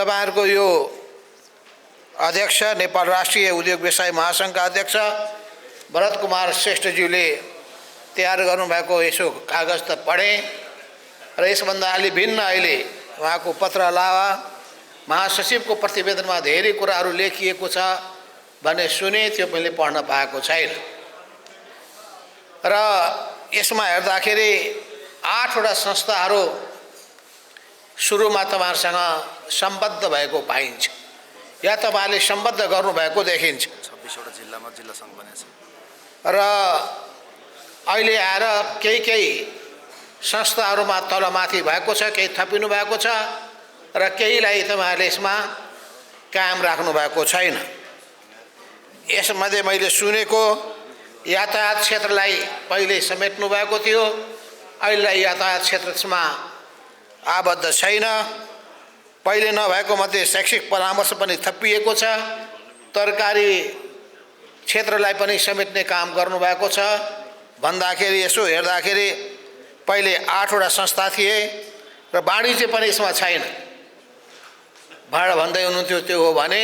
तपाईहरुको यो अध्यक्ष नेपाल राष्ट्रिय उद्योग व्यवसाय महासंघका अध्यक्ष भरत कुमार श्रेष्ठज्यूले तयार गर्नुभएको यसो कागज त पढे र यसभन्दा अलि भिन्न अहिले उहाँको पत्र अलावा महासचिवको प्रतिवेदनमा धेरै कुराहरू लेखिएको छ भन्ने सुने, त्यो मैले पढ्न पाएको छैन। र यसमा हेर्दाखेरि 8 वटा संस्थाहरू सुरुमा तपाईहरुसँग सम्बद्ध भएको पाइन्छ या तपाईहरुले सम्बद्ध गर्नुभएको देखिन्छ। 26 वटा जिल्लामा जिल्ला सङ्घ बनेको छ र अहिले आएर केही संस्थाहरूमा तलमाथि भएको छ, केही थपिनु भएको छ र केहीलाई तपाईहरुले यसमा कायम राख्नु भएको छैन। यसमध्ये मैले सुनेको यातायात क्षेत्रलाई पहिले समेट्नु भएको थियो, अहिले यातायात क्षेत्रमा आबद्ध छैन। पहिले नभएको मध्ये शैक्षिक परामर्श पनि थपिएको छ, तरकारी क्षेत्रलाई पनि समेट्ने काम गर्नुभएको छ। भन्दाखेरि यसो हेर्दाखेरि पहिले 8 वटा संस्था थिए र वाणिज्य पनि यसमा छैन। भाडा भन्दै हुनुहुन्थ्यो, त्यो हो भने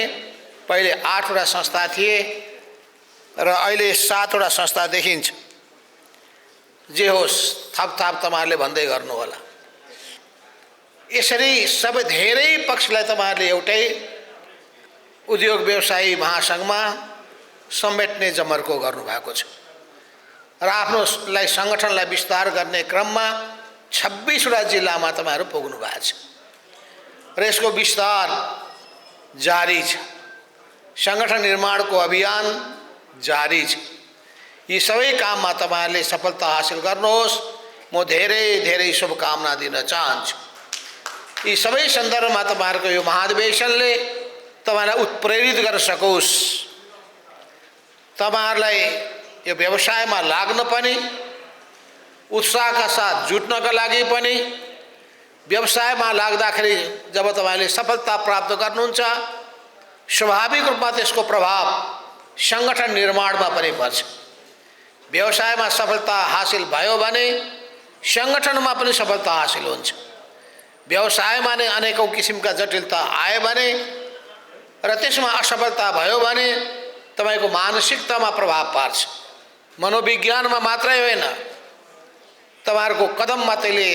पहिले 8 वटा संस्था थिए र अहिले 7 वटा संस्था देखिन्छ। जे होस्, थप तपाईहरुले भन्दै गर्नु होला। यसरी सबै धेरै पक्षलाई तपाईहरुले एउटै उद्योग व्यवसायी महासंघमा समेट्ने जमर्को गर्नुभएको छ र आफ्नोलाई संगठनलाई विस्तार गर्ने क्रममा 26 वटा जिल्लामा तपाईहरु पुग्नु भएको छ र यसको विस्तार जारी छ। संगठन निर्माणको अभियान जारी छ। यी सबै काममा तपाईहरुले सफलता हासिल गर्नुहोस्, म धेरै शुभकामना दिन चाहन्छु। यी सबै सन्दर्भमा तपाईहरुको यो महाधिवेशनले तपाईहरुलाई उत्प्रेरित गर्न सकोस्, तपाईहरुलाई यो व्यवसायमा लाग्न पनि, उत्साहका साथ जुट्नका लागि पनि, व्यवसायमा लाग्दाखेरि जब तपाईहरुले सफलता प्राप्त गर्नुहुन्छ स्वाभाविक रूपमा त्यसको प्रभाव संगठन निर्माणमा पनि पर्छ। व्यवसायमा सफलता हासिल भयो भने संगठनमा पनि सफलता हासिल हुन्छ। व्यवसायमा नै अनेकौं किसिमका जटिलता आए भने र त्यसमा असफलता भयो भने तपाईको मानसिकतामा प्रभाव पार्छ। मनोविज्ञानमा मात्रै होइन, तपाईहरुको कदममा त्यसले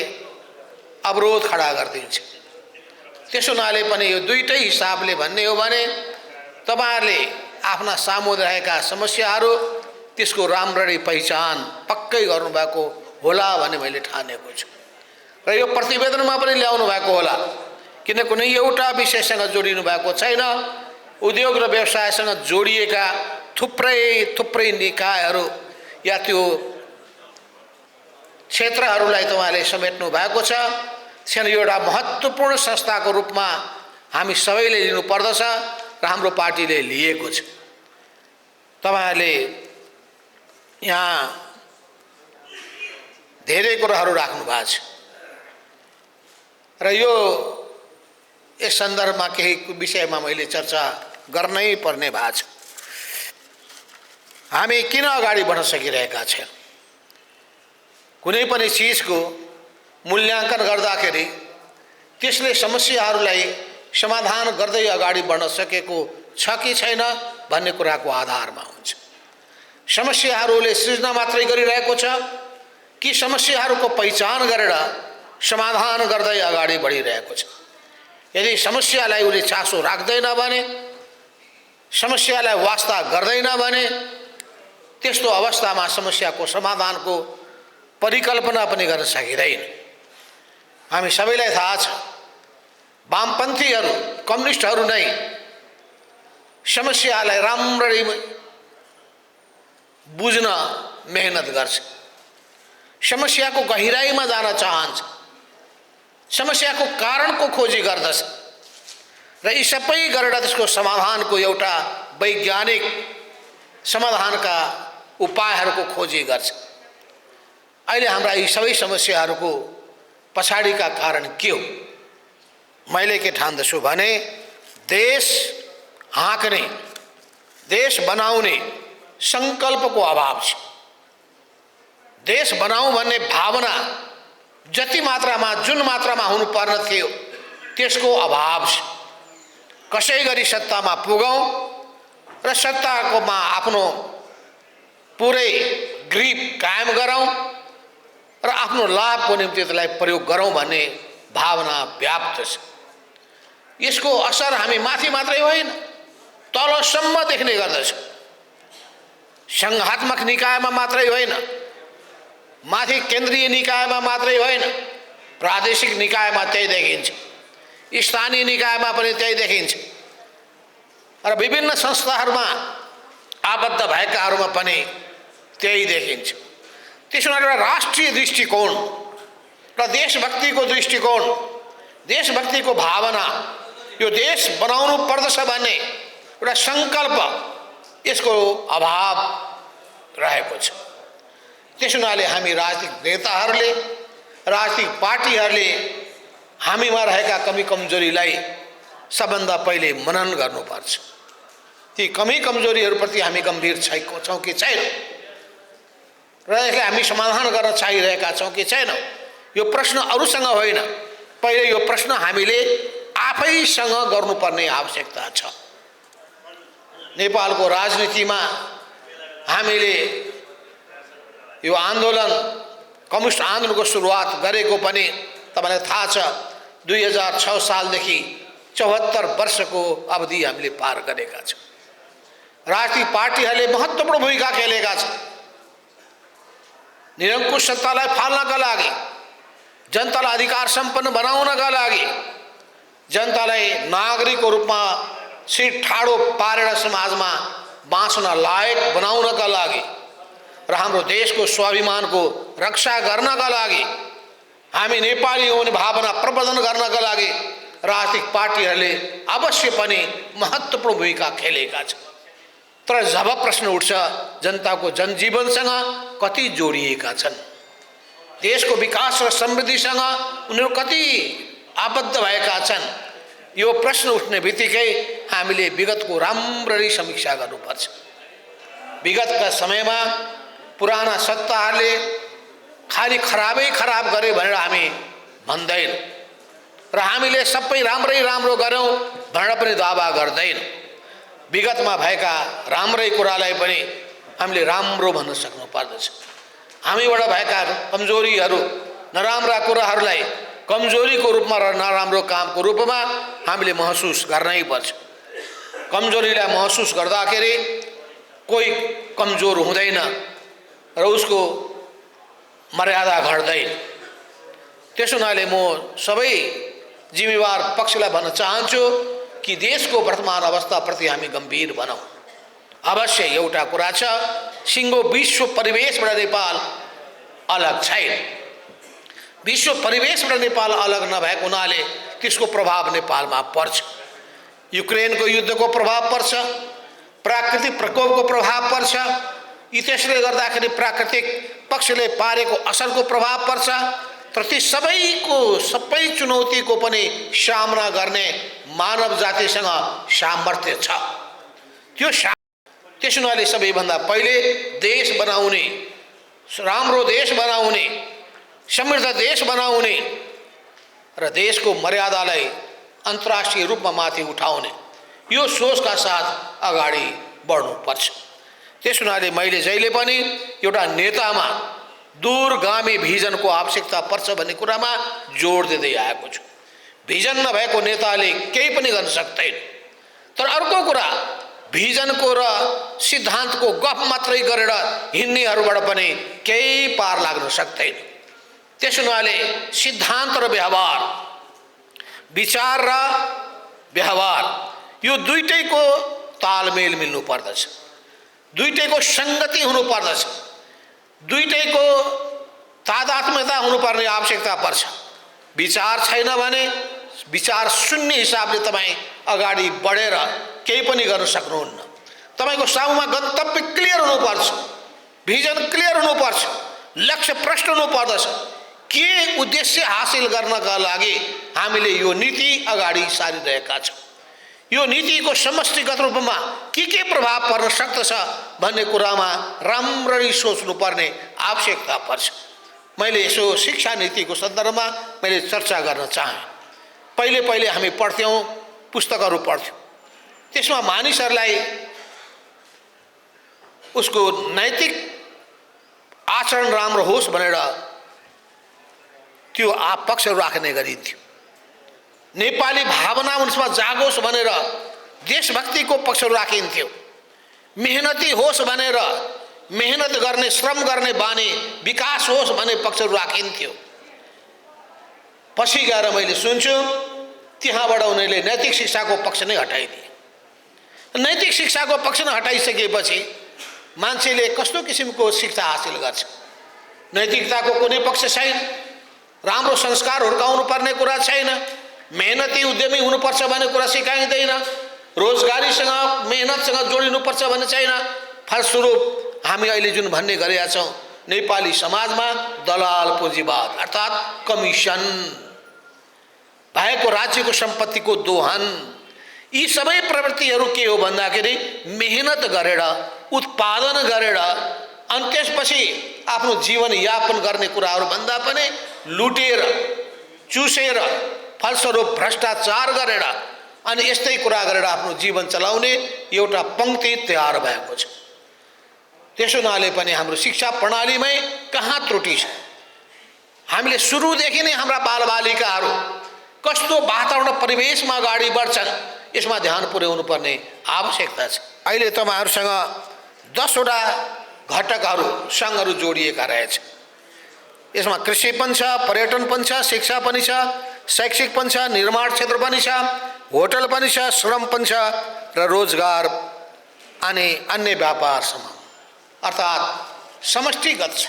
अवरोध खडा गरिदिन्छ। त्यसो हुनाले पनि यो दुईटै हिसाबले भन्ने हो भने तपाईहरुले आफ्ना सामु रहेका समस्याहरू त्यसको राम्ररी पहिचान पक्कै गर्नुभएको होला भन्ने मैले ठानेको छु र यो प्रतिवेदनमा पनि ल्याउनु भएको होला, किन कुनै एउटा विषयसँग जोडिनु भएको छैन। उद्योग र व्यवसायसँग जोडिएका थुप्रै निकायहरू या त्यो क्षेत्रहरूलाई तपाईहरुले समेट्नु भएको छ। त्यसैले एउटा महत्त्वपूर्ण संस्थाको रूपमा हामी सबैले लिनु पर्दछ र हाम्रो पार्टीले लिएको छ। तपाईहरुले यहाँ धेरै कुराहरू राख्नु भएको छ र यस सन्दर्भमा केही विषयमा मैले चर्चा गर्नै पर्ने भएको छ। हामी किन अगाडि बढ्न सकिरहेका छैनौँ? कुनै पनि चीजको मूल्याङ्कन गर्दाखेरि त्यसले समस्याहरूलाई समाधान गर्दै अगाडि बढ्न सकेको छ कि छैन भन्ने कुराको आधारमा हुन्छ। समस्याहरूले सृजना मात्रै गरिरहेको छ कि समस्याहरूको पहिचान गरेर समाधान गर्दै अगाडि बढिरहेको छ? यदि समस्यालाई उसले चासो राख्दैन भने, समस्यालाई वास्ता गर्दैन भने त्यस्तो अवस्थामा समस्याको समाधानको परिकल्पना पनि गर्न सकिँदैन। हामी सबैलाई थाहा छ, वामपन्थीहरू, कम्युनिस्टहरू नै समस्यालाई राम्ररी बुझ्न मेहनत गर्छ, समस्याको गहिराईमा जान चाहन्छ, समस्याको कारणको खोजी गर्दछ र यी सबै गरेर त्यसको समाधानको एउटा वैज्ञानिक समाधानका उपायहरूको खोजी गर्छ। अहिले हाम्रा यी सबै समस्याहरूको पछाडिका कारण के हो? मैले के ठान्दछु भने देश हाँक्ने, देश बनाउने संकल्पको अभाव छ। देश बनाऊं भन्ने भावना जति मात्रामा, जुन मात्रामा हुनुपर्ने थियो त्यसको अभाव छ। कसै गरी सत्तामा पुगौँ र सत्ताकोमा आफ्नो पुरै ग्रिप कायम गरौँ र आफ्नो लाभको निम्ति त्यसलाई प्रयोग गरौँ भन्ने भावना व्याप्त छ। यसको असर हामी माथि मात्रै होइन तलसम्म देख्ने गर्दछ। सङ्घात्मक निकायमा मात्रै होइन, माथि केन्द्रीय निकायमा मात्रै होइन, प्रादेशिक निकायमा त्यही देखिन्छ, स्थानीय निकायमा पनि त्यही देखिन्छ र विभिन्न संस्थाहरूमा आबद्ध भएकाहरूमा पनि त्यही देखिन्छ। त्यसो हुनाले एउटा राष्ट्रिय दृष्टिकोण र देशभक्तिको दृष्टिकोण, देशभक्तिको भावना, यो देश बनाउनु पर्दछ भन्ने एउटा सङ्कल्प, यसको अभाव रहेको छ। त्यसो हुनाले हामी राजनीतिक नेताहरूले, राजनीतिक पार्टीहरूले हामीमा रहेका कमी कमजोरीलाई सबभन्दा पहिले मनन गर्नुपर्छ। ती कमी कमजोरीहरूप्रति हामी गम्भीर छौँ कि छैनौँ र यसलाई हामी समाधान गर्न चाहिरहेका छौँ कि छैनौँ, यो प्रश्न अरूसँग होइन, पहिले यो प्रश्न हामीले आफैसँग गर्नुपर्ने आवश्यकता छ। नेपालको राजनीतिमा हामीले यो आन्दोलन, कम्युनिस्ट आन्दोलनको सुरुवात गरेको पनि तपाईँलाई थाहा छ, 2006 सालदेखि 74 वर्षको अवधि हामीले पार गरेका छौँ। राजनीतिक पार्टीहरूले महत्त्वपूर्ण भूमिका खेलेका छन्। निरङ्कुश सत्तालाई फाल्नका लागि, जनतालाई अधिकार सम्पन्न बनाउनका लागि, जनतालाई नागरिकको रूपमा सिर ठाडो पारेर समाजमा बाँच्न लायक बनाउनका लागि र हाम्रो देशको स्वाभिमानको रक्षा गर्नका लागि, हामी नेपाली हुने भावना प्रवर्धन गर्नका लागि राजनीतिक पार्टीहरूले अवश्य पनि महत्त्वपूर्ण भूमिका खेलेका छन्। तर जब प्रश्न उठ्छ जनताको जनजीवनसँग कति जोडिएका छन्, देशको विकास र समृद्धिसँग उनीहरू कति आबद्ध भएका छन्, यो प्रश्न उठ्ने बित्तिकै हामीले विगतको राम्ररी समीक्षा गर्नुपर्छ। विगतका समयमा पुराना सत्ताहरूले खालि खराबै खराब गरे भनेर हामी भन्दैनौँ र हामीले सबै राम्रै राम्रो गऱ्यौँ भनेर पनि दावा गर्दैनौँ। विगतमा भएका राम्रै कुरालाई पनि हामीले राम्रो भन्न सक्नु पर्दछ। हामीबाट भएका कमजोरीहरू, नराम्रा कुराहरूलाई कमजोरीको रूपमा र नराम्रो कामको रूपमा हामीले महसुस गर्नै पर्छ। कमजोरीलाई महसुस गर्दाखेरि कोही कमजोर हुँदैन र उसको मर्यादा घट्दैन। त्यसो हुनाले म सबै जिम्मेवार पक्षलाई भन्न चाहन्छु कि देशको वर्तमान अवस्थाप्रति हामी गम्भीर बनौँ। अवश्य एउटा कुरा छ, सिङ्गो विश्व परिवेशबाट नेपाल अलग छैन। विश्व परिवेशबाट नेपाल अलग नभएको हुनाले त्यसको प्रभाव नेपालमा पर्छ। युक्रेनको युद्धको प्रभाव पर्छ, प्राकृतिक प्रकोपको प्रभाव पर्छ, यी त्यसले गर्दाखेरि प्राकृतिक पक्षले पारेको असरको प्रभाव पर्छ। तर ती सबै चुनौतीको पनि सामना गर्ने मानव जातिसँग सामर्थ्य छ। त्यसो हुनाले सबैभन्दा पहिले देश बनाउने, राम्रो देश बनाउने, समृद्ध देश बनाउने र देशको मर्यादालाई अन्तर्राष्ट्रिय रूपमा माथि उठाउने, यो सोचका साथ अगाडि बढ्नुपर्छ। त्यसो हुनाले मैले जहिले पनि एउटा नेतामा दूरगामी भिजनको आवश्यकता पर्छ भन्ने कुरामा जोड दिँदै आएको छु। भिजन नभएको नेताले केही पनि गर्न सक्दैन। तर अर्को कुरा, भिजनको र सिद्धान्तको गफ मात्रै गरेर हिँड्नेहरूबाट पनि केही पार लाग्न सक्दैन। त्यसो हुनाले सिद्धान्त र व्यवहार, विचार र व्यवहार, यो दुईटैको तालमेल मिल्नु पर्दछ, दुईटैको सङ्गति हुनु पर्दछ, दुईटैको तादात्म्यता हुनुपर्ने आवश्यकता पर्छ। विचार छैन भने विचार शून्य हिसाबले तपाईँ अगाडि बढेर केही पनि गर्न सक्नुहुन्न। तपाईँको सामुमा गन्तव्य क्लियर हुनुपर्छ, भिजन क्लियर हुनुपर्छ, लक्ष्य प्रष्ट हुनुपर्दछ। के उद्देश्य हासिल गर्नका लागि हामीले यो नीति अगाडि सारिरहेका छौँ, यो नीतिको समष्टिगत रूपमा के प्रभाव पर्न सक्दछ भन्ने कुरामा राम्ररी सोच्नुपर्ने आवश्यकता पर्छ। मैले यसो शिक्षा नीतिको सन्दर्भमा मैले चर्चा गर्न चाहेँ। पहिले हामी पढ्थ्यौँ, पुस्तकहरू पढ्थ्यौँ, त्यसमा मानिसहरूलाई उसको नैतिक आचरण राम्रो होस् भनेर त्यो पक्षहरू राख्ने गरिन्थ्यो। नेपाली भावना उनसमा जागोस् भनेर देशभक्तिको पक्षहरू राखिन्थ्यो। मेहनती होस् भनेर मेहनत गर्ने, श्रम गर्ने बानी विकास होस् भन्ने पक्षहरू राखिन्थ्यो। पछि गएर मैले सुन्छु त्यहाँबाट उनीहरूले नैतिक शिक्षाको पक्ष नै हटाइदिए। नैतिक शिक्षाको पक्ष नै हटाइसकेपछि मान्छेले कस्तो किसिमको शिक्षा हासिल गर्छ? नैतिकताको कुनै पक्ष छैन, राम्रो संस्कार हुर्काउनु पर्ने कुरा छैन, मेहनती उद्यमी हुनुपर्छ भन्ने कुरा सिकाइँदैन, रोजगारीसँग मेहनतसँग जोडिनुपर्छ भन्ने छैन। फलस्वरूप हामी अहिले जुन भन्ने गरेका छौँ नेपाली समाजमा दलाल पुँजीवाद अर्थात् कमिसन भएको राज्यको सम्पत्तिको दोहन, यी सबै प्रवृत्तिहरू के हो भन्दाखेरि मेहनत गरेर उत्पादन गरेर अनि त्यसपछि आफ्नो जीवनयापन गर्ने कुराहरू भन्दा पनि लुटेर चुसेर फलस्वरूप भ्रष्टाचार गरेर अनि यस्तै कुरा गरेर आफ्नो जीवन चलाउने एउटा पङ्क्ति तयार भएको छ। त्यसो हुनाले पनि हाम्रो शिक्षा प्रणालीमै कहाँ त्रुटि छ? हामीले सुरुदेखि नै हाम्रा बालबालिकाहरू कस्तो वातावरण परिवेशमा अगाडि बढ्छन् यसमा ध्यान पुर्याउनु पर्ने आवश्यकता छ। अहिले तपाईहरुसँग 10 वटा घटकहरू सङ्घहरू जोडिएका रहेछ। यसमा कृषि पनि छ, पर्यटन पनि छ, शिक्षा पनि छ, शैक्षिक पनि छ, निर्माण क्षेत्र पनि छ, होटल पनि छ, श्रम पनि छ र रोजगार अनि अन्य व्यापारसम्म अर्थात् समष्टिगत छ।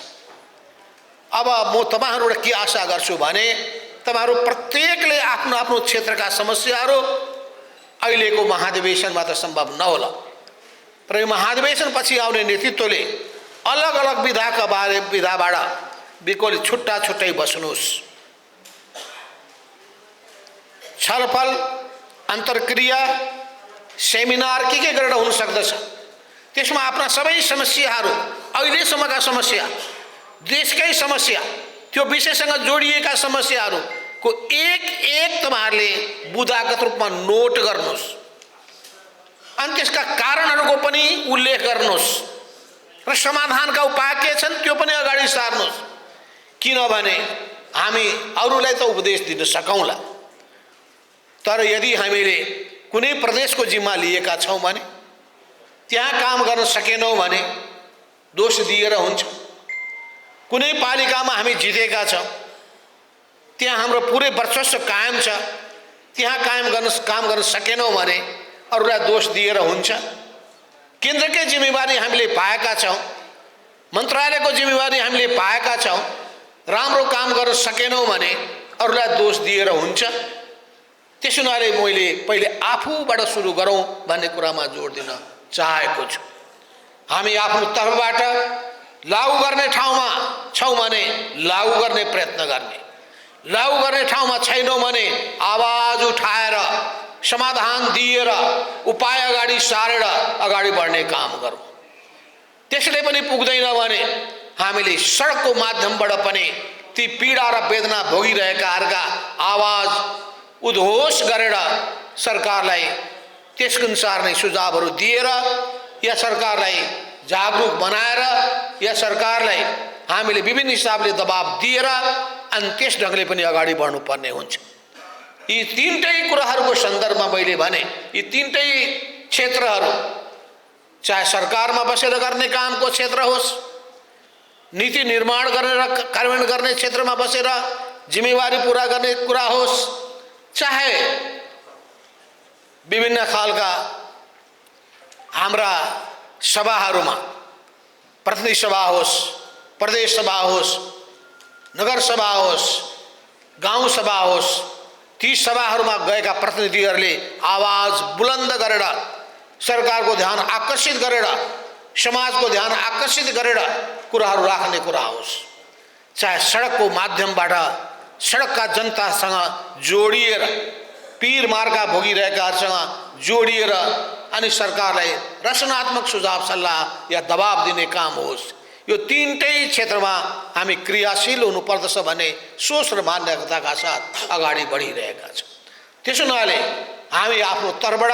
अब म तपाईहरुबाट के आशा गर्छु भने तपाईहरु प्रत्येकले आफ्नो आफ्नो क्षेत्रका समस्याहरू अहिलेको महाधिवेशनमा त सम्भव नहोला, तर यो महाधिवेशन पछि आउने नेतृत्वले अलग अलग विधाका बारे विधाबाट बिकोले छुट्टा छुट्टै बस्नुहोस्। छलफल, अन्तर्क्रिया, सेमिनार के गरेर हुन सक्दछ, त्यसमा आफ्ना सबै समस्याहरू, अहिलेसम्मका समस्या, देशकै समस्या, त्यो विषयसँग जोडिएका समस्याहरूको एक एक तपाईहरुले बुदागत रूपमा नोट गर्नुहोस् अनि त्यसका कारणहरूको पनि उल्लेख गर्नुहोस् र समाधानका उपाय के छन् त्यो पनि अगाडि सार्नुहोस्। किनभने हामी अरूलाई त उपदेश दिन सकौँला, तर यदि हामीले कुनै प्रदेशको जिम्मा लिएका छौँ भने त्यहाँ काम गर्न सकेनौँ भने दोष दिएर हुन्छ। कुनै पालिकामा हामी जितेका छौँ, त्यहाँ हाम्रो पुरै वर्चस्व कायम छ, त्यहाँ काम गर्न सकेनौँ भने अरूलाई दोष दिएर हुन्छ। केन्द्रकै जिम्मेवारी हामीले पाएका छौँ, मन्त्रालयको जिम्मेवारी हामीले पाएका छौँ, राम्रो काम गर्न सकेनौँ भने अरूलाई दोष दिएर हुन्छ। त्यसो हुनाले मैले पहिले आफूबाट सुरु गरौँ भन्ने कुरामा जोड दिन चाहेको छु। हामी आफ्नो तर्फबाट लागू गर्ने ठाउँमा छौँ भने लागू गर्ने प्रयत्न गर्ने, लागू गर्ने ठाउँमा छैनौँ भने आवाज उठाएर समाधान दिएर उपाय अगाडि सारेर अगाडि बढ्ने काम गरौँ। त्यसले पनि पुग्दैन भने हामीले सडकको माध्यमबाट पनि ती पीडा र वेदना भोगिरहेकाहरूका आवाज उद्घोष गरेर सरकारलाई त्यसको अनुसार नै सुझावहरू दिएर या सरकारलाई जागरुक बनाएर या सरकारलाई हामीले विभिन्न हिसाबले दबाब दिएर अनि त्यस ढङ्गले पनि अगाडि बढ्नुपर्ने हुन्छ। यी तीनटै कुराहरूको सन्दर्भमा मैले भने यी तीनटै क्षेत्रहरू, चाहे सरकारमा बसेर गर्ने कामको क्षेत्र होस्, नीति निर्माण गरेर कार्यान्वयन गर्ने क्षेत्रमा बसेर जिम्मेवारी पूरा गर्ने कुरा होस्, चाहे विभिन्न खालका हाम्रा सभाहरूमा प्रतिनिधि सभा होस्, प्रदेश सभा होस्, नगर सभा होस्, गाउँ सभा होस्, ती सभाहरूमा गएका प्रतिनिधिहरूले आवाज बुलन्द गरेर सरकारको ध्यान आकर्षित गरेर समाजको ध्यान आकर्षित गरेर कुराहरू राख्ने कुरा होस्। चाहे सडकको माध्यमबाट सडकका जनतासँग जोडिएर पीर मार्का भोगिरहेकाहरूसँग जोडिएर अनि सरकारलाई रचनात्मक सुझाव सल्लाह या दबाब दिने काम होस्। यो तीनटै क्षेत्रमा हामी क्रियाशील हुनुपर्दछ भन्ने सोच र मान्यताका साथ अगाडि बढिरहेका छौँ। त्यसो हुनाले हामी आफ्नो तर्फबाट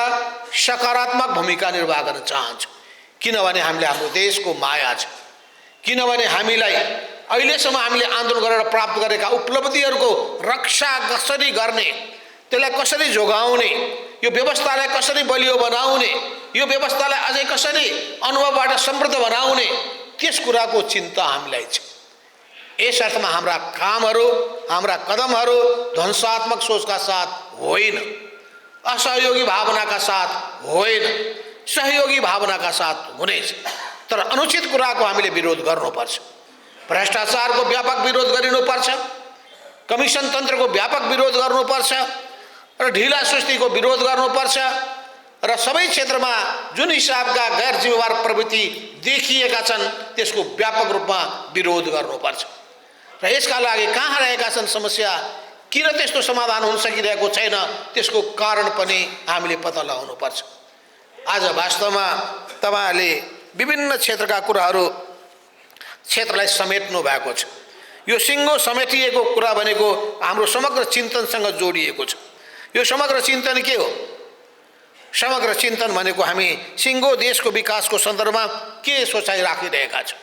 सकारात्मक भूमिका निर्वाह गर्न चाहन्छौँ। किनभने हामीले हाम्रो देशको माया छ, किनभने हामीलाई अहिलेसम्म हामीले आन्दोलन गरेर प्राप्त गरेका उपलब्धिहरूको रक्षा कसरी गर्ने, त्यसलाई कसरी जोगाउने, यो व्यवस्थालाई कसरी बलियो बनाउने, यो व्यवस्थालाई अझै कसरी अनुभवबाट समृद्ध बनाउने, त्यस कुराको चिन्ता हामीलाई छ। यस अर्थमा हाम्रा कामहरू, हाम्रा कदमहरू ध्वंसात्मक सोचका साथ होइन, असहयोगी भावनाका साथ होइन, सहयोगी भावनाका साथ हुनेछ। तर अनुचित कुराको हामीले विरोध गर्नुपर्छ। भ्रष्टाचारको व्यापक विरोध गरिनुपर्छ, कमिसन तन्त्रको व्यापक विरोध गर्नुपर्छ र ढिला सुस्तीको विरोध गर्नुपर्छ र सबै क्षेत्रमा जुन हिसाबका गैर जिम्मेवार प्रवृत्ति देखिएका छन् त्यसको व्यापक रूपमा विरोध गर्नुपर्छ। र यसका लागि कहाँ रहेका छन् समस्या, किन त्यस्तो समाधान हुन सकिरहेको छैन, त्यसको कारण पनि हामीले पत्ता लगाउनुपर्छ। आज वास्तवमा तपाईहरुले विभिन्न क्षेत्रका कुराहरू क्षेत्रलाई समेट्नु भएको छ। यो सिङ्गो समेटिएको कुरा भनेको हाम्रो समग्र चिन्तनसँग जोडिएको छ। यो समग्र चिन्तन के हो? समग्र चिन्तन भनेको हामी सिङ्गो देशको विकासको सन्दर्भमा के सोचाइ राखिरहेका छौँ,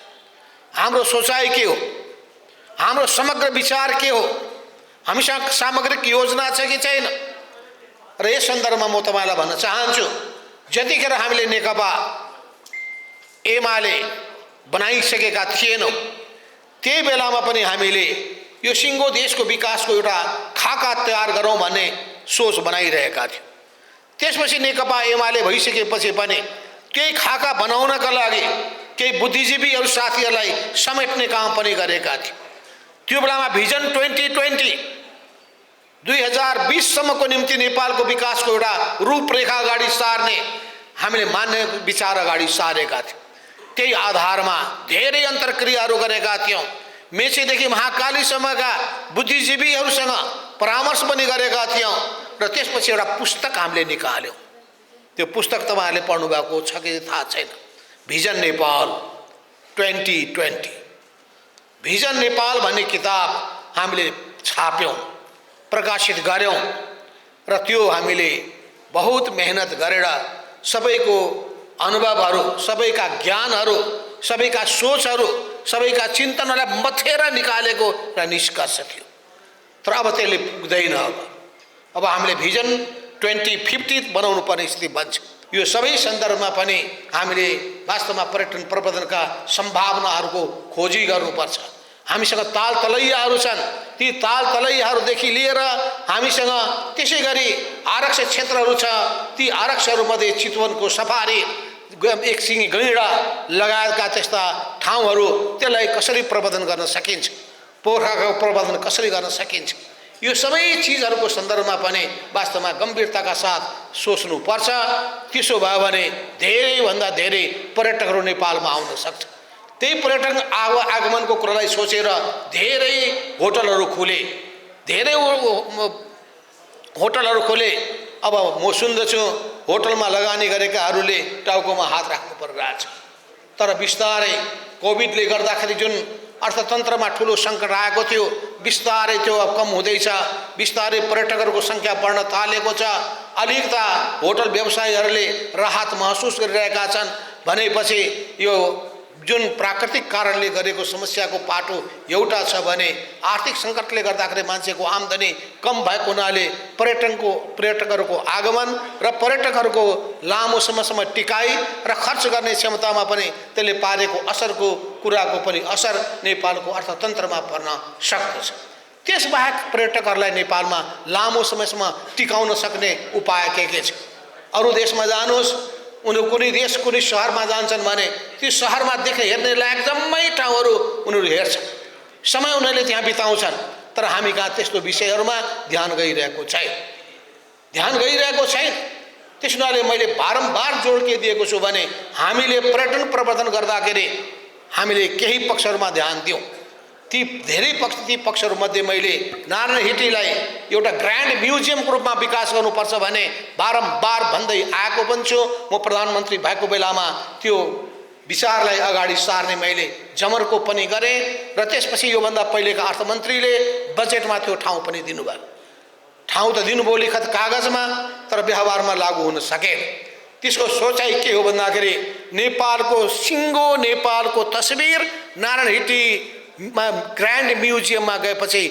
हाम्रो सोचाइ के हो, हाम्रो समग्र विचार के हो, हामीसँग सामग्रिक योजना छ कि छैन। र यस सन्दर्भमा म तपाईलाई भन्न चाहन्छु, जतिखेर हामीले नेकपा एमाले बनाइसकेका थिएनौँ त्यही बेलामा पनि हामीले यो सिङ्गो देशको विकासको एउटा खाका तयार गरौँ भन्ने सोच बनाइरहेका थियौँ। त्यसपछि नेकपा एमाले भइसकेपछि पनि केही खाका बनाउनका लागि केही बुद्धिजीवीहरू साथीहरूलाई समेट्ने काम पनि गरेका थियौँ। त्यो बेलामा भिजन 2020 2020 सम्मको निम्ति नेपालको विकासको एउटा रूपरेखा अगाडि सार्ने हामीले मान्य विचार अगाडि सारेका थियौँ। त्यही आधारमा धेरै अन्तर्क्रियाहरू गरेका थियौँ। मेचीदेखि महाकालीसम्मका बुद्धिजीवीहरूसँग परामर्श पनि गरेका थियौँ र त्यसपछि एउटा पुस्तक हामीले निकाल्यौँ। त्यो पुस्तक तपाईहरुले पढ्नु भएको छ कि थाहा छैन, भिजन नेपाल 2020। भिजन नेपाल भन्ने किताब हामीले छाप्यौँ, प्रकाशित गर्यौँ र त्यो हामीले बहुत मेहनत गरेर सबैको अनुभवहरू, सबैका ज्ञानहरू, सबैका सोचहरू, सबैका चिन्तनहरूलाई मथेर निकालेको एउटा निष्कर्ष थियो। तर अब त्यसले पुग्दैन। अब हामीले भिजन 2050 बनाउनु पर्ने स्थिति बन्छ। यो सबै सन्दर्भमा पनि हामीले वास्तवमा पर्यटन प्रवर्धनका सम्भावनाहरूको खोजी गर्नुपर्छ। हामीसँग ताल तलैयाहरू छन्, ती ताल तलैयाहरूदेखि लिएर हामीसँग त्यसै गरी आरक्षित क्षेत्रहरू छ, ती आरक्षहरूमध्ये चितवनको सफारी, एकसिङे गैँडा लगायतका त्यस्ता ठाउँहरू, त्यसलाई कसरी प्रवर्धन गर्न सकिन्छ, पोखराको प्रवर्धन कसरी गर्न सकिन्छ, यो सबै चिजहरूको सन्दर्भमा पनि वास्तवमा गम्भीरताका साथ सोच्नुपर्छ। त्यसो भयो भने धेरैभन्दा धेरै पर्यटकहरू नेपालमा आउन सक्छ। त्यही पर्यटक आगमनको कुरालाई सोचेर धेरै होटलहरू खुले, धेरै होटलहरू खोले। अब म सुन्दछु होटलमा लगानी गरेकाहरूले टाउकोमा हात राख्नु परिरहेछ। तर बिस्तारै कोभिडले गर्दाखेरि जुन अर्थतन्त्रमा ठुलो सङ्कट आएको थियो, बिस्तारै त्यो अब कम हुँदैछ। बिस्तारै पर्यटकहरूको सङ्ख्या बढ्न थालेको छ। अलिकता होटल व्यवसायीहरूले राहत महसुस गरिरहेका छन्। भनेपछि यो जुन प्राकृतिक कारणले गरेको समस्याको पाटो एउटा छ भने आर्थिक सङ्कटले गर्दाखेरि मान्छेको आम्दानी कम भएको हुनाले पर्यटकहरूको आगमन र पर्यटकहरूको लामो समयसम्म टिकाइ र खर्च गर्ने क्षमतामा पनि त्यसले पारेको असरको कुराको पनि असर नेपालको अर्थतन्त्रमा पर्न सक्दछ। त्यसबाहेक पर्यटकहरूलाई नेपालमा लामो समयसम्म टिकाउन सक्ने उपाय के छ? अरू देशमा जानुहोस्, उनीहरू कुनै देश कुनै सहरमा जान्छन् भने त्यो सहरमा देख्ने हेर्ने लायक जम्मै ठाउँहरू उनीहरू हेर्छन्, समय उनीहरूले त्यहाँ बिताउँछन्। तर हामी कहाँ त्यस्तो विषयहरूमा ध्यान गइरहेको छैन, त्यस हुनाले मैले बारम्बार जोड के दिएको छु भने हामीले पर्यटन प्रवर्धन गर्दाखेरि हामीले केही पक्षहरूमा ध्यान दियौँ। ती पक्षहरूमध्ये मैले नारायण हिटीलाई एउटा ग्रान्ड म्युजियमको रूपमा विकास गर्नुपर्छ भने बारम्बार भन्दै आएको पनि छु। म प्रधानमन्त्री भएको बेलामा त्यो विचारलाई अगाडि सार्ने मैले जमर्को पनि गरेँ र त्यसपछि योभन्दा पहिलेका अर्थमन्त्रीले बजेटमा त्यो ठाउँ पनि दिनुभयो। ठाउँ त दिनुभयो लिखत कागजमा, तर व्यवहारमा लागू हुन सकेन। त्यसको सोचाइ के हो भन्दाखेरि नेपालको सिङ्गो नेपालको तस्बिर नारायण हिटीमा ग्रान्ड म्युजियममा गएपछि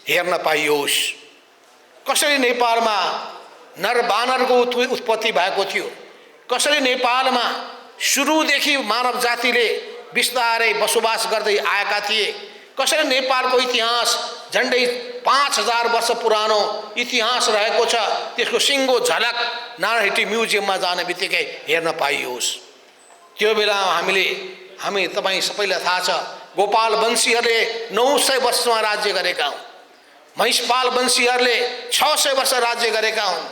हेर्न पाइयोस्। कसरी नेपालमा नरबानरको उत्पत्ति भएको थियो, कसरी नेपालमा सुरुदेखि मानव जातिले बिस्तारै बसोबास गर्दै आएका थिए, कसरी नेपालको इतिहास झन्डै 5000 वर्ष पुरानो इतिहास रहेको छ, त्यसको सिङ्गो झलक नारायण हिटी म्युजियममा जाने बित्तिकै हेर्न पाइयोस्। त्यो बेला हामी तपाईँ सबैलाई थाहा छ, गोपाल वंशीहरूले 900 वर्षमा राज्य गरेका हुन्, महिषपाल वंशीहरूले 600 वर्ष राज्य गरेका हुन्,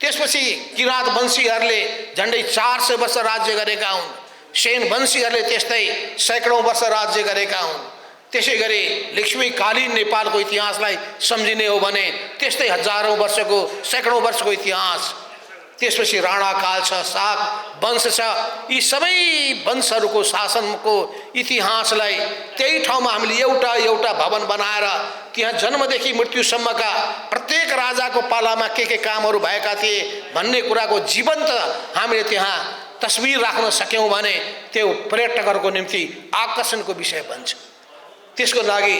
त्यसपछि किराँत वंशीहरूले झन्डै 400 वर्ष राज्य गरेका हुन्, सेन वंशीहरूले त्यस्तै सैकडौँ वर्ष राज्य गरेका हुन्। त्यसै गरी लक्ष्मीकालीन नेपालको इतिहासलाई सम्झिने हो भने त्यस्तै हजारौँ वर्षको सैकडौँ वर्षको इतिहास। त्यसपछि राणाकाल छ, शाक वंश छ। यी सबै वंशहरूको शासनको इतिहासलाई त्यही ठाउँमा हामीले एउटा भवन बनाएर त्यहाँ जन्मदेखि मृत्युसम्मका प्रत्येक राजाको पालामा के कामहरू भएका थिए भन्ने कुराको जीवन्त हामीले त्यहाँ तस्बिर राख्न सक्यौँ भने त्यो पर्यटकहरूको निम्ति आकर्षणको विषय बन्छ। त्यसको लागि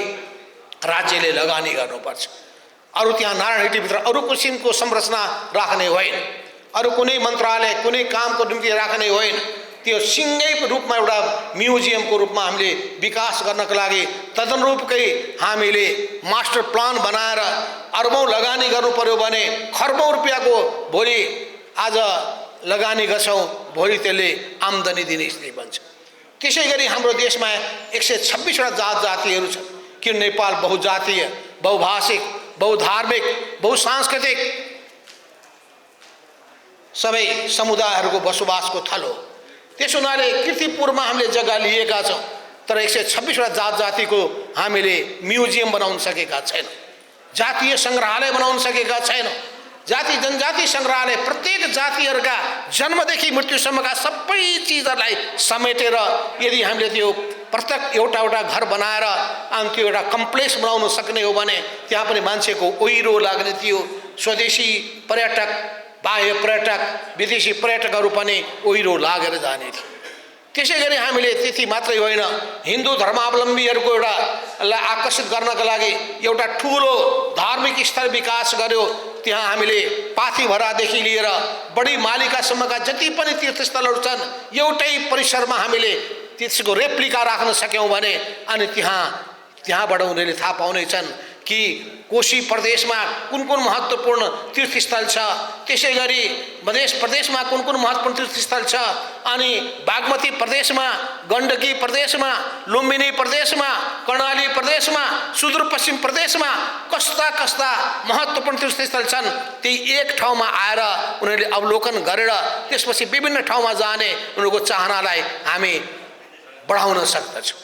राज्यले लगानी गर्नुपर्छ। अरू त्यहाँ नारायण हिटीभित्र अरू किसिमको संरचना राख्ने होइन, अरू कुनै मन्त्रालय कुनै कामको निम्ति राख्ने होइन। त्यो सिङ्गै रूपमा एउटा म्युजियमको रूपमा हामीले विकास गर्नको लागि तदनुरूपकै हामीले मास्टर प्लान बनाएर अरबौँ लगानी गर्नु पर्यो भने खर्बौँ रुपियाँको भोलि आज लगानी गर्छौँ, भोलि त्यसले आम्दानी दिने स्थिति बन्छ। त्यसै गरी हाम्रो देशमा 126वटा जात जातिहरू छन्। किन नेपाल बहुजातीय, बहुभाषिक, बहुधार्मिक, बहुसांस्कृतिक सबै समुदायहरूको बसोबासको थल हो। त्यसो हुनाले कीर्तिपुरमा हामीले जग्गा लिएका छौँ, तर 126वटा जात जातिको हामीले म्युजियम बनाउन सकेका छैनौँ, जातीय सङ्ग्रहालय बनाउन सकेका छैनौँ। जाति जनजाति सङ्ग्रहालय प्रत्येक जातिहरूका जन्मदेखि मृत्युसम्मका सबै चिजहरूलाई समेटेर यदि हामीले त्यो प्रत्येक एउटा घर बनाएर अनि त्यो एउटा कम्प्लेक्स बनाउन सक्ने हो भने त्यहाँ पनि मान्छेको ओहिरो लाग्ने थियो। स्वदेशी पर्यटक, बाह्य पर्यटक, विदेशी पर्यटकहरू पनि ओहिरो लागेर जाने थियो। त्यसै गरी हामीले त्यति मात्रै होइन, हिन्दू धर्मावलम्बीहरूको एउटालाई आकर्षित गर्नका लागि एउटा ठुलो धार्मिक स्थल विकास गर्यो। त्यहाँ हामीले पाथिभरादेखि लिएर बडी मालिकासम्मका जति पनि तीर्थस्थलहरू छन् एउटै परिसरमा हामीले त्यसको रेप्लिका राख्न सक्यौँ भने अनि त्यहाँबाट उनीहरूले थाहा पाउनेछन् कि कोशी प्रदेशमा कुन महत्त्वपूर्ण तीर्थस्थल छ, त्यसै गरी मधेस प्रदेशमा कुन महत्त्वपूर्ण तीर्थस्थल छ, अनि बागमती प्रदेशमा, गण्डकी प्रदेशमा, लुम्बिनी प्रदेशमा, कर्णाली प्रदेशमा, सुदूरपश्चिम प्रदेशमा कस्ता महत्त्वपूर्ण तीर्थस्थल छन्। ती एक ठाउँमा आएर उनीहरूले अवलोकन गरेर त्यसपछि विभिन्न ठाउँमा जाने उनीहरूको चाहनालाई हामी बढाउन सक्दछौँ।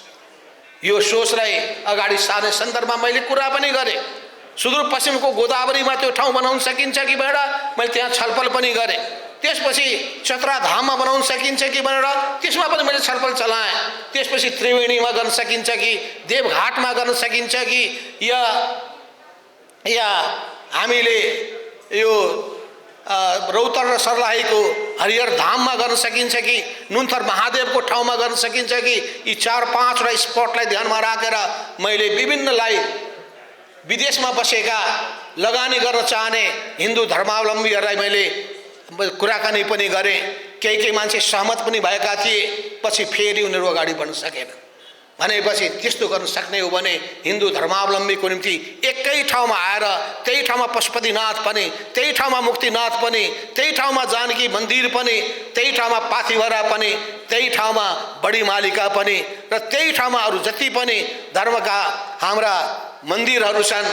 यो सोचलाई अगाडि सार्ने सन्दर्भमा मैले कुरा पनि गरेँ। सुदूरपश्चिमको गोदावरीमा त्यो ठाउँ बनाउन सकिन्छ कि भनेर मैले त्यहाँ छलफल पनि गरेँ। त्यसपछि चतराधाममा बनाउन सकिन्छ कि भनेर त्यसमा पनि मैले छलफल चलाएँ। त्यसपछि त्रिवेणीमा गर्न सकिन्छ कि देवघाटमा गर्न सकिन्छ कि या हामीले यो रौतर र सर्लाहीको हरिहर धाममा गर्न सकिन्छ कि नुन्थर महादेवको ठाउँमा गर्न सकिन्छ कि यी 4-5वटा स्पटलाई ध्यानमा राखेर मैले विभिन्नलाई विदेशमा बसेका लगानी गर्न चाहने हिन्दू धर्मावलम्बीहरूलाई मैले कुराकानी पनि गरेँ। केही मान्छे सहमत पनि भएका थिए, पछि फेरि उनीहरू अगाडि बढ्न सकेन। भनेपछि त्यस्तो गर्न सक्ने हो भने हिन्दू धर्मावलम्बीको निम्ति एकै ठाउँमा आएर त्यही ठाउँमा पशुपतिनाथ पनि, त्यही ठाउँमा मुक्तिनाथ पनि, त्यही ठाउँमा जानकी मन्दिर पनि, त्यही ठाउँमा पाथिभरा पनि, त्यही ठाउँमा बडी मालिका पनि र त्यही ठाउँमा अरू जति पनि धर्मका हाम्रा मन्दिरहरू छन्,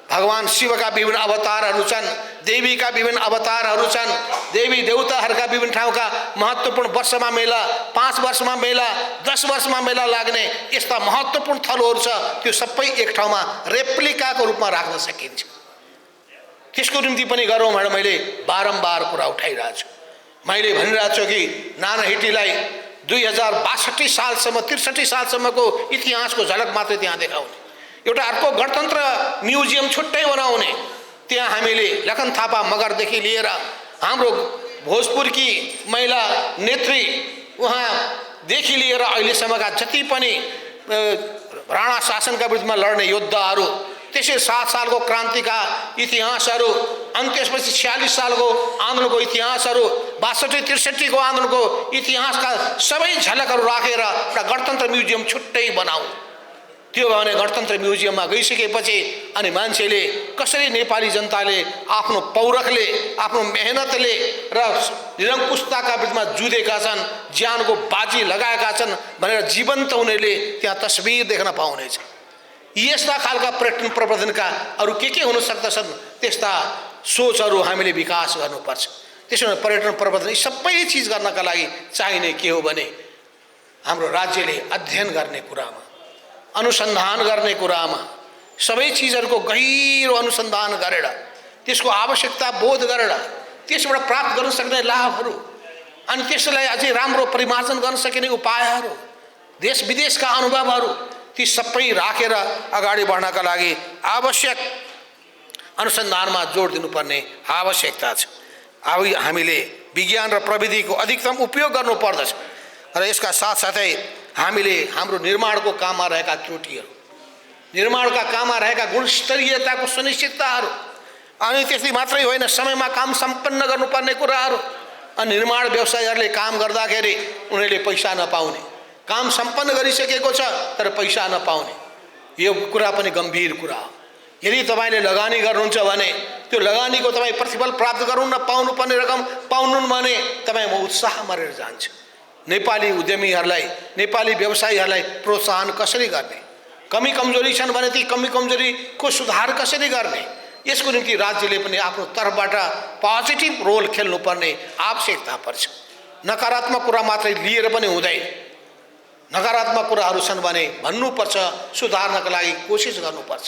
भगवान शिवका विभिन्न अवतारहरू छन्, देवीका विभिन्न अवतारहरू छन्, देवी देवताहरूका विभिन्न ठाउँका महत्त्वपूर्ण वर्षमा मेला, 5 वर्षमा मेला, 10 वर्षमा मेला लाग्ने यस्ता महत्त्वपूर्ण थलोहरू छ। त्यो सबै एक ठाउँमा रेप्लिकाको रूपमा राख्न सकिन्छ। त्यसको निम्ति पनि गरौँ भनेर मैले बारम्बार कुरा उठाइरहेको छु। मैले भनिरहेको छु कि नारायण हिटीलाई 2062 सालसम्म 63 सालसम्मको इतिहासको झलक मात्रै त्यहाँ देखाउने, एउटा अर्को गणतन्त्र म्युजियम छुट्टै बनाउने, त्यहाँ हामीले लखन थापा मगरदेखि लिएर हाम्रो भोजपुरकी महिला नेत्री उहाँदेखि लिएर अहिलेसम्मका जति पनि राणा शासनका विरुद्धमा लड्ने योद्धाहरू, त्यसै 7 सालको क्रान्तिका इतिहासहरू, अनि त्यसपछि 46 सालको आन्दोलनको इतिहासहरू, 62-63 को आन्दोलनको इतिहासका सबै झलकहरू राखेर एउटा गणतन्त्र म्युजियम छुट्टै बनाऊ। त्यो भने गणतन्त्र म्युजियममा गइसकेपछि अनि मान्छेले कसरी नेपाली जनताले आफ्नो पौरखले, आफ्नो मेहनतले र निरङ्कुशताका विरुद्धमा जुधेका छन्, ज्यानको बाजी लगाएका छन् भनेर जीवन्त उनीहरूले त्यहाँ तस्बिर देख्न पाउनेछ। यस्ता खालका पर्यटन प्रवर्धनका अरू के हुन सक्दछन्, त्यस्ता सोचहरू हामीले विकास गर्नुपर्छ। त्यसो भने पर्यटन प्रवर्धन यी सबै चिज गर्नका लागि चाहिने के हो भने हाम्रो राज्यले अध्ययन गर्ने कुरामा, अनुसन्धान गर्ने कुरामा, सबै चिजहरूको गहिरो अनुसन्धान गरेर त्यसको आवश्यकता बोध गरेर त्यसबाट प्राप्त गर्न सक्ने लाभहरू अनि त्यसलाई अझै राम्रो परिमार्जन गर्न सकिने उपायहरू, देश विदेशका अनुभवहरू, ती सबै राखेर अगाडि बढ्नका लागि आवश्यक अनुसन्धानमा जोड दिनुपर्ने आवश्यकता छ। अब हामीले विज्ञान र प्रविधिको अधिकतम उपयोग गर्नुपर्दछ र यसका साथसाथै हामीले हाम्रो निर्माणको काममा रहेका त्रुटिहरू, निर्माणका काममा रहेका गुणस्तरीयताको सुनिश्चितताहरू, अनि त्यति मात्रै होइन समयमा काम सम्पन्न गर्नुपर्ने कुराहरू। अनि निर्माण व्यवसायीहरूले काम गर्दाखेरि उनीहरूले पैसा नपाउने, काम सम्पन्न गरिसकेको छ तर पैसा नपाउने, यो कुरा पनि गम्भीर कुरा हो। यदि तपाईँले लगानी गर्नुहुन्छ भने त्यो लगानीको तपाईँ प्रतिफल प्राप्त गर्नु न पाउनुपर्ने रकम पाउनुहुन्न भने तपाईँमा उत्साह मरेर जान्छ। नेपाली उद्यमीहरूलाई, नेपाली व्यवसायीहरूलाई प्रोत्साहन कसरी गर्ने, कमी कमजोरी छन् भने ती कमी कमजोरीको सुधार कसरी गर्ने, यसको निम्ति राज्यले पनि आफ्नो तर्फबाट पोजिटिभ रोल खेल्नुपर्ने आवश्यकता पर्छ। नकारात्मक कुरा मात्रै लिएर पनि हुँदैन, नकारात्मक कुराहरू छन् भने भन्नुपर्छ, सुधार्नका लागि कोसिस गर्नुपर्छ।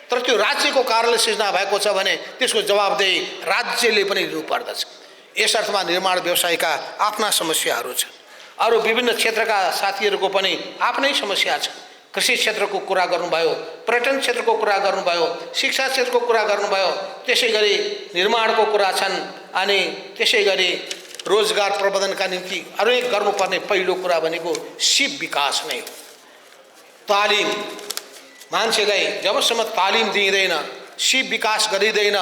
तर त्यो राज्यको कारणले सिर्जना भएको छ भने त्यसको जवाबदेही राज्यले पनि लिनुपर्दछ। यस अर्थमा निर्माण व्यवसायका आफ्ना समस्याहरू छन्, अरू विभिन्न क्षेत्रका साथीहरूको पनि आफ्नै समस्या छ। कृषि क्षेत्रको कुरा गर्नुभयो, पर्यटन क्षेत्रको कुरा गर्नुभयो, शिक्षा क्षेत्रको कुरा गर्नुभयो, त्यसै गरी निर्माणको कुरा छन्, अनि त्यसै गरी रोजगार प्रवर्धनका निम्ति अरू एक गर्नुपर्ने पहिलो कुरा भनेको सिप विकास नै हो। तालिम, मान्छेलाई जबसम्म तालिम दिइँदैन, सिप विकास गरिँदैन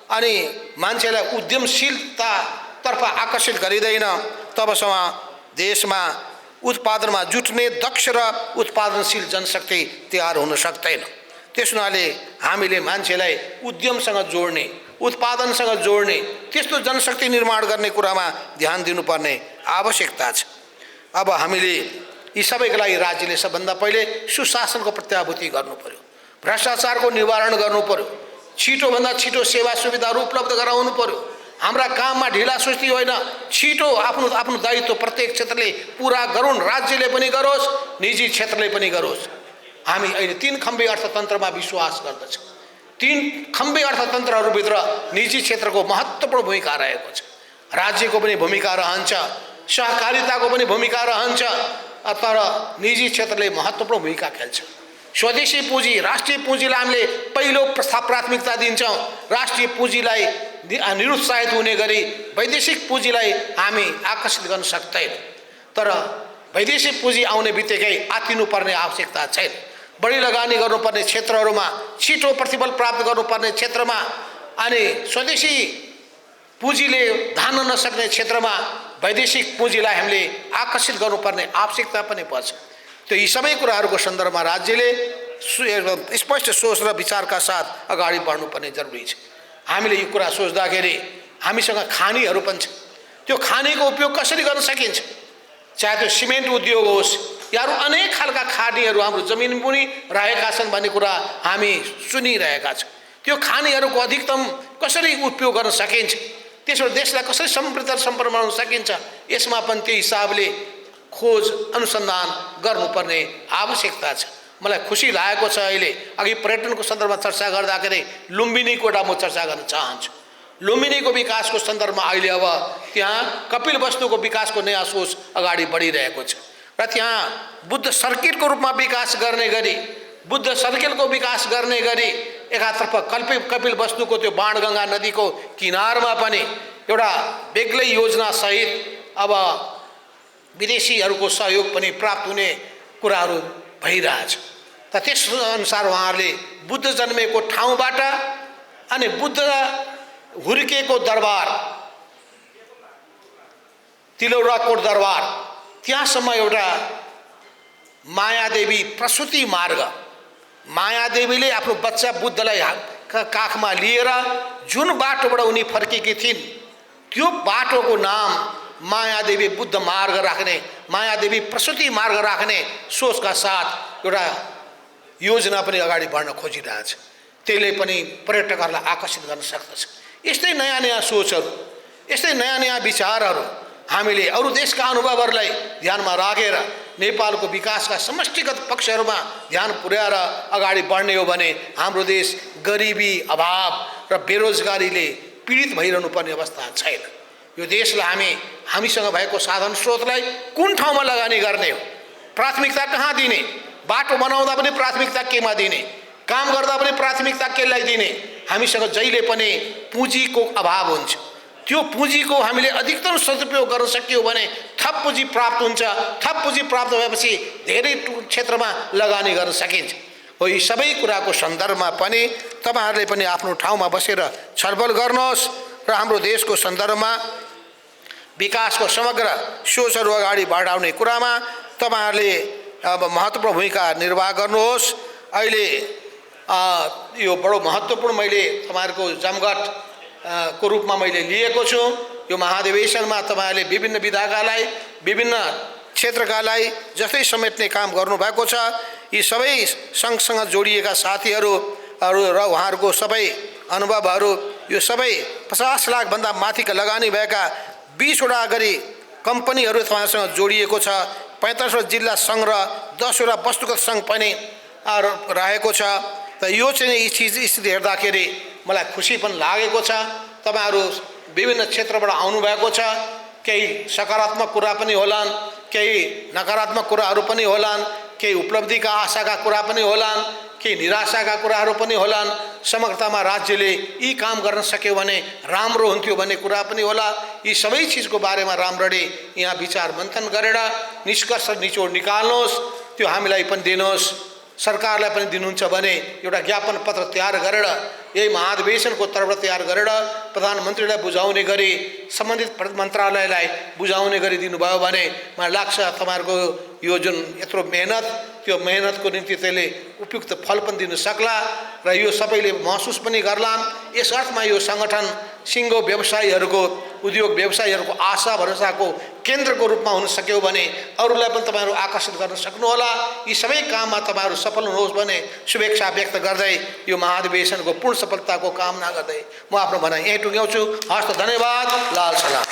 अनि मान्छेलाई उद्यमशीलतातर्फ आकर्षित गरिँदैन, तबसम्म देशमा उत्पादनमा जुट्ने दक्ष र उत्पादनशील जनशक्ति तयार हुन सक्दैन। त्यस हुनाले हामीले मान्छेलाई उद्यमसँग जोड्ने, उत्पादनसँग जोड्ने, त्यस्तो जनशक्ति निर्माण गर्ने कुरामा ध्यान दिनुपर्ने आवश्यकता छ। अब हामीले यी सबैका लागि राज्यले सबभन्दा पहिले सुशासनको प्रत्याभूति गर्नु पर्यो, भ्रष्टाचारको निवारण गर्नु पर्यो, छिटोभन्दा छिटो सेवा सुविधाहरू उपलब्ध गराउनु पर्यो। हाम्रा काममा ढिला सुस्ती होइन, छिटो आफ्नो आफ्नो दायित्व प्रत्येक क्षेत्रले पुरा गरून्, राज्यले पनि गरोस्, निजी क्षेत्रले पनि गरोस्। हामी अहिले 3 खम्बे अर्थतन्त्रमा विश्वास गर्दछौँ। 3 खम्बे अर्थतन्त्रहरूभित्र निजी क्षेत्रको महत्त्वपूर्ण भूमिका रहेको छ, राज्यको पनि भूमिका रहन्छ, सहकारिताको पनि भूमिका रहन्छ, तर निजी क्षेत्रले महत्त्वपूर्ण भूमिका खेल्छ। स्वदेशी पुँजी, राष्ट्रिय पुँजीलाई हामीले पहिलो प्राथमिकता दिन्छौँ। राष्ट्रिय पुँजीलाई निरुत्साहित हुने गरी वैदेशिक पुँजीलाई हामी आकर्षित गर्न सक्दैन, तर वैदेशिक पुँजी आउने बित्तिकै आत्तिनुपर्ने आवश्यकता छैन। बढी लगानी गर्नुपर्ने क्षेत्रहरूमा, छिटो प्रतिफल प्राप्त गर्नुपर्ने क्षेत्रमा अनि स्वदेशी पुँजीले धान्न नसक्ने क्षेत्रमा वैदेशिक पुँजीलाई हामीले आकर्षित गर्नुपर्ने आवश्यकता पनि पर्छ। त्यो यी सबै कुराहरूको सन्दर्भमा राज्यले स्पष्ट सोच र विचारका साथ अगाडि बढ्नुपर्ने जरुरी छ। हामीले यो कुरा सोच्दाखेरि हामीसँग खानीहरू पनि छ, त्यो खानीको उपयोग कसरी गर्न सकिन्छ, चाहे त्यो सिमेन्ट उद्योग होस् या अरू अनेक खालका खानीहरू हाम्रो जमिन मुनि रहेका छन् भन्ने कुरा हामी सुनिरहेका छौँ। त्यो खानीहरूको अधिकतम कसरी उपयोग गर्न सकिन्छ, त्यसबाट देशलाई कसरी समृद्ध सम्पन्न बनाउन सकिन्छ, यसमा पनि त्यही हिसाबले खोज अनुसन्धान गर्नुपर्ने आवश्यकता छ। मलाई खुसी लागेको छ, अहिले अघि पर्यटनको सन्दर्भमा चर्चा गर्दाखेरि लुम्बिनीको एउटा म चर्चा गर्न चाहन्छु। लुम्बिनीको विकासको सन्दर्भमा अहिले अब त्यहाँ कपिलवस्तुको विकासको नयाँ सोच अगाडि बढिरहेको छ र त्यहाँ बुद्ध सर्किटको रूपमा विकास गर्ने गरी, बुद्ध सर्कलको विकास गर्ने गरी एकातर्फ कपिल वस्तुको त्यो बाणगङ्गा नदीको किनारमा पनि एउटा बेग्लै योजनासहित अब विदेशीहरूको सहयोग पनि प्राप्त हुने कुराहरू भइरहेछ। त त्यस अनुसार उहाँहरूले बुद्ध जन्मेको ठाउँबाट अनि बुद्ध हुर्केको दरबार तिलौराकोट दरबार त्यहाँसम्म एउटा मायादेवी प्रसूति मार्ग, मायादेवीले आफ्नो बच्चा बुद्धलाई काखमा लिएर जुन बाटोबाट उनी फर्केकी थिइन् त्यो बाटोको नाम मायादेवी बुद्ध मार्ग राख्ने, मायादेवी प्रसूति मार्ग राख्ने सोचका साथ एउटा योजना पनि अगाडि बढ्न खोजिरहेछ। त्यसले पनि पर्यटकहरूलाई आकर्षित गर्न सक्दछ। यस्तै नयाँ नयाँ सोचहरू, यस्तै नयाँ नयाँ विचारहरू हामीले अरू देशका अनुभवहरूलाई ध्यानमा राखेर नेपालको विकासका समष्टिगत पक्षहरूमा ध्यान पुर्याएर अगाडि बढ्ने हो भने हाम्रो देश गरिबी, अभाव र बेरोजगारीले पीडित भइरहनु पर्ने अवस्था छैन। यो देशलाई हामीसँग भएको साधन स्रोतलाई कुन ठाउँमा लगानी गर्ने हो, प्राथमिकता कहाँ दिने, बाटो बनाउँदा पनि प्राथमिकता केमा दिने, काम गर्दा पनि प्राथमिकता केलाई दिने। हामीसँग जहिले पनि पुँजीको अभाव हुन्छ। त्यो पुँजीको हामीले अधिकतम सदुपयोग गर्न सक्यौँ भने थप पुँजी प्राप्त हुन्छ। थप पुँजी प्राप्त भएपछि धेरै क्षेत्रमा लगानी गर्न सकिन्छ। हो यी सबै कुराको सन्दर्भमा पनि तपाईहरुले पनि आफ्नो ठाउँमा बसेर छलफल गर्नुहोस् र हाम्रो देशको सन्दर्भमा विकासको समग्र सोचहरू अगाडि बढाउने कुरामा तपाईहरुले अब महत्त्वपूर्ण भूमिका निर्वाह गर्नुहोस्। अहिले यो बडो महत्त्वपूर्ण मैले तपाईहरुको जमघट को रूपमा मैले लिएको छु। यो महाधिवेशनमा तपाईहरुले विभिन्न विधाकालाई, विभिन्न क्षेत्रकालाई जस्तै समेट्ने काम गर्नुभएको छ। यी सबै सँगसँग जोडिएका साथीहरू र उहाँहरूको सबै अनुभवहरू, यो सबै 50 लाख भन्दा माथिका लगानी भएका 20 वटा गरी कम्पनीहरू तपाईहरुसँग जोडिएको छ। 45 जिल्ला सङ्घ र 10 वटा वस्तुगत सङ्घ पनि रहेको छ। त यो चाहिँ यी चीज स्थिति हेर्दाखेरि मलाई खुसी पनि लागेको छ। तपाईहरु विभिन्न क्षेत्रबाट आउनु भएको छ। केही सकारात्मक कुरा पनि होलान्, केही नकारात्मक कुराहरू पनि होलान्, केही उपलब्धिका आशाका कुरा पनि होलान्, केही निराशाका कुराहरू पनि होलान्। समग्रतामा राज्यले यी काम गर्न सक्यो भने राम्रो हुन्थ्यो भन्ने कुरा पनि होला। यी सबै चीजको बारेमा राम्ररी यहाँ विचार मन्थन गरेर निष्कर्ष निचोड निकाल्नुहोस्। त्यो हामीलाई पनि दिनुहोस्, सरकारलाई पनि दिनुहुन्छ भने एउटा ज्ञापन पत्र तयार गरेर यही महाधिवेशनको तर्फबाट तयार गरेर प्रधानमन्त्रीलाई बुझाउने गरी सम्बन्धित मन्त्रालयलाई बुझाउने गरी दिनुभयो भने मलाई लाग्छ तपाईहरुको यो जुन यत्रो मेहनत, त्यो मेहनतको निम्ति त्यसले उपयुक्त फल पनि दिन सक्ला र यो सबैले महसुस पनि गर्लान्। यस अर्थमा यो संगठन सिङ्गो व्यवसायीहरूको, उद्योग व्यवसायीहरूको आशा भरोसाको केन्द्रको रूपमा हुन सक्यो भने अरूलाई पनि तपाईहरु आकर्षित गर्न सक्नुहोला। यी सबै काममा तपाईहरु सफल हुनुहोस् भन्ने शुभेच्छा व्यक्त गर्दै यो महाधिवेशनको पूर्ण सफलताको कामना गर्दै म आफ्नो भनाइ यही टुङ्ग्याउँछु। हस्त, धन्यवाद। लाल सलाम।